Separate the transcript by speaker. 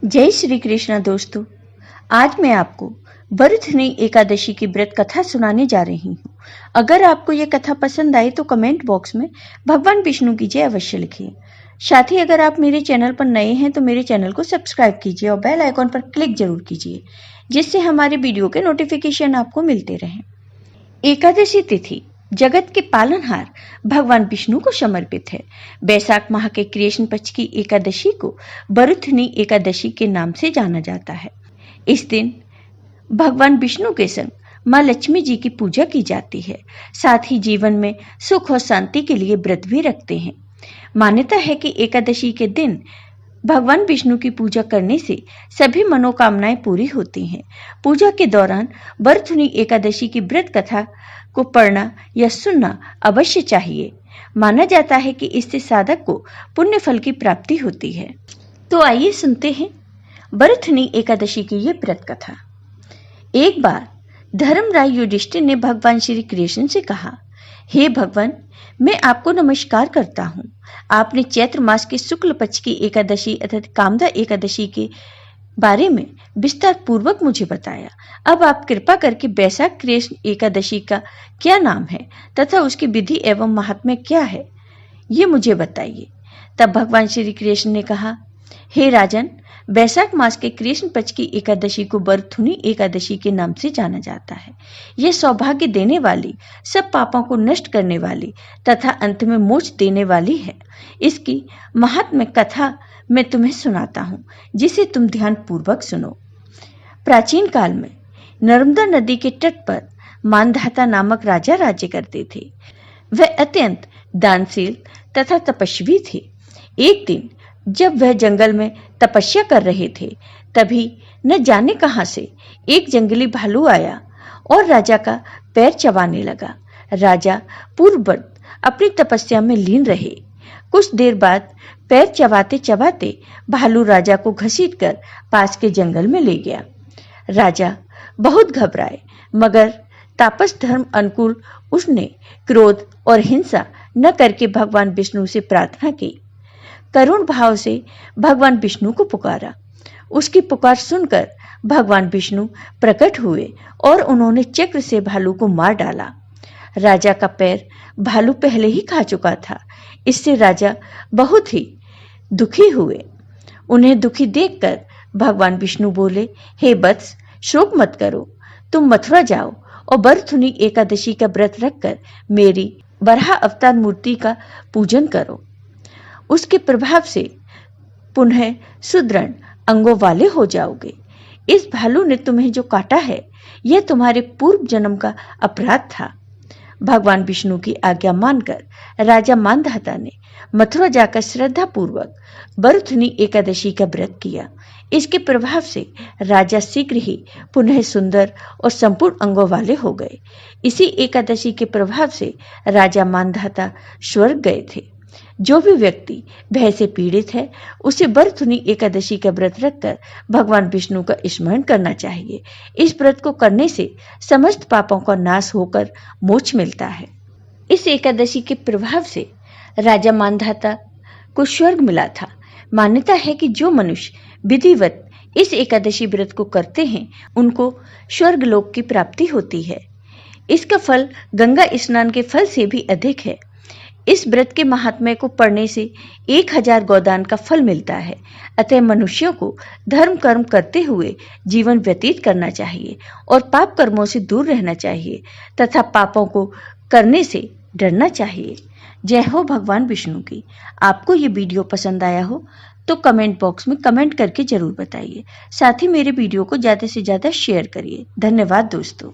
Speaker 1: जय श्री कृष्ण दोस्तों। आज मैं आपको वरुथनी एकादशी की व्रत कथा सुनाने जा रही हूँ। अगर आपको ये कथा पसंद आई तो कमेंट बॉक्स में भगवान विष्णु की जय अवश्य लिखिए। साथ ही अगर आप मेरे चैनल पर नए हैं तो मेरे चैनल को सब्सक्राइब कीजिए और बेल आइकॉन पर क्लिक जरूर कीजिए, जिससे हमारे वीडियो के नोटिफिकेशन आपको मिलते रहें। एकादशी तिथि जगत के पालनहार भगवान विष्णु को समर्पित है। बैसाख माह के कृष्ण पक्ष की एकादशी को वरुथनी एकादशी के नाम से जाना जाता है। इस दिन भगवान विष्णु के संग माँ लक्ष्मी जी की पूजा की जाती है। साथ ही जीवन में सुख और शांति के लिए व्रत भी रखते हैं। मान्यता है कि एकादशी के दिन भगवान विष्णु की पूजा करने से सभी मनोकामनाएं पूरी होती हैं। पूजा के दौरान वरुथनी एकादशी की व्रत कथा को पढ़ना या सुनना अवश्य चाहिए। माना जाता है कि इससे साधक को पुण्य फल की प्राप्ति होती है। तो आइए सुनते हैं वरुथनी एकादशी की ये व्रत कथा। एक बार धर्मराज युधिष्ठिर ने भगवान श्री कृष्ण से कहा, हे भगवान, मैं आपको नमस्कार करता हूँ। आपने चैत्र मास के शुक्ल पक्ष की एकादशी अर्थात कामदा एकादशी के बारे में विस्तार पूर्वक मुझे बताया। अब आप कृपा करके बैसाख कृष्ण एकादशी का क्या नाम है तथा उसकी विधि एवं महात्म्य क्या है, ये मुझे बताइए। तब भगवान श्री कृष्ण ने कहा, हे राजन, बैसाख मास के कृष्ण पक्ष की एकादशी को वरुथनी एकादशी के नाम से जाना जाता है। यह सौभाग्य देने वाली, सब पापों को नष्ट करने वाली तथा अंत में मोक्ष देने वाली है। इसकी महात्म्य कथा मैं तुम्हें सुनाता हूँ, जिसे तुम ध्यान पूर्वक सुनो। प्राचीन काल में नर्मदा नदी के तट पर मानधाता नामक राजा राज्य करते थे। वह अत्यंत दानशील तथा तपस्वी थे। एक दिन जब वह जंगल में तपस्या कर रहे थे, तभी न जाने कहां से एक जंगली भालू आया और राजा का पैर चबाने लगा। राजा पूर्ववत अपनी तपस्या में लीन रहे। कुछ देर बाद पैर चबाते चबाते भालू राजा को घसीटकर पास के जंगल में ले गया। राजा बहुत घबराए, मगर तापस धर्म अनुकूल उसने क्रोध और हिंसा न करके भगवान विष्णु से प्रार्थना की। करुण भाव से भगवान विष्णु को पुकारा। उसकी पुकार सुनकर भगवान विष्णु प्रकट हुए और उन्होंने चक्र से भालू को मार डाला। राजा का पैर भालू पहले ही खा चुका था। इससे राजा बहुत ही दुखी हुए। उन्हें दुखी देखकर भगवान विष्णु बोले, हे वत्स, शोक मत करो। तुम मथुरा जाओ और वरुथनी एकादशी का व्रत रखकर मेरी वराह अवतार मूर्ति का पूजन करो। उसके प्रभाव से पुनः सुदृढ़ अंगों वाले हो जाओगे। इस भालू ने तुम्हें जो काटा है, यह तुम्हारे पूर्व जन्म का अपराध था। भगवान विष्णु की आज्ञा मानकर राजा मानधाता ने मथुरा जाकर श्रद्धा पूर्वक वरुथनी एकादशी का व्रत किया। इसके प्रभाव से राजा शीघ्र ही पुनः सुंदर और संपूर्ण अंगों वाले हो गए। इसी एकादशी के प्रभाव से राजा मानधाता स्वर्ग गए थे। जो भी व्यक्ति भय से पीड़ित है, उसे वरुथनी एकादशी का व्रत रखकर भगवान विष्णु का स्मरण करना चाहिए। इस व्रत को करने से समस्त पापों का नाश होकर मोक्ष मिलता है। इस एकादशी के प्रभाव से राजा मानधाता को स्वर्ग मिला था। मान्यता है कि जो मनुष्य विधिवत इस एकादशी व्रत को करते हैं, उनको स्वर्ग लोक की प्राप्ति होती है। इसका फल गंगा स्नान के फल से भी अधिक है। इस व्रत के महात्म्य को पढ़ने से 1000 गोदान का फल मिलता है। अतः मनुष्यों को धर्म कर्म करते हुए जीवन व्यतीत करना चाहिए और पाप कर्मों से दूर रहना चाहिए तथा पापों को करने से डरना चाहिए। जय हो भगवान विष्णु की। आपको ये वीडियो पसंद आया हो तो कमेंट बॉक्स में कमेंट करके जरूर बताइए। साथ ही मेरे वीडियो को ज़्यादा से ज़्यादा शेयर करिए। धन्यवाद दोस्तों।